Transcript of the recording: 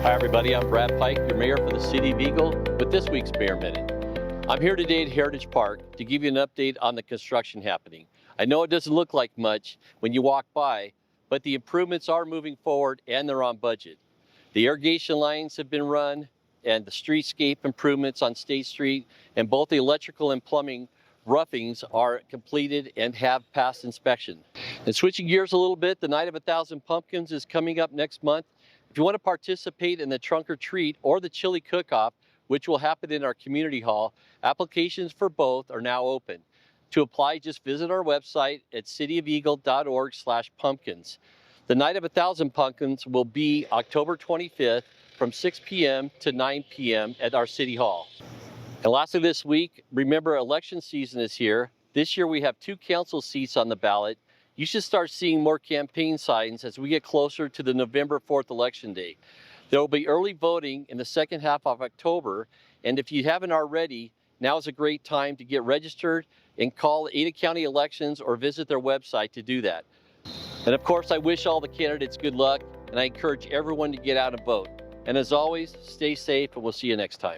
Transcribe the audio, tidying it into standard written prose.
Hi everybody, I'm Brad Pike, your mayor for the City of Eagle with this week's Mayor Minute. I'm here today at Heritage Park to give you an update on the construction happening. I know it doesn't look like much when you walk by, but the improvements are moving forward and they're on budget. The irrigation lines have been run and the streetscape improvements on State Street and both the electrical and plumbing roughings are completed and have passed inspection. And switching gears a little bit, the Night of 1,000 Pumpkins is coming up next month. If you want to participate in the trunk or treat or the chili cook-off, which will happen in our community hall, applications for both are now open. To apply, just visit our website at cityofeagle.org/pumpkins. The Night of 1,000 Pumpkins will be October 25th from 6 p.m. to 9 p.m. at our City Hall. And lastly this week, remember election season is here. This year we have 2 council seats on the ballot. You should start seeing more campaign signs as we get closer to the November 4th election day. There will be early voting in the second half of October, and if you haven't already, now is a great time to get registered and call Ada County Elections or visit their website to do that. And of course, I wish all the candidates good luck, and I encourage everyone to get out and vote. And as always, stay safe, and we'll see you next time.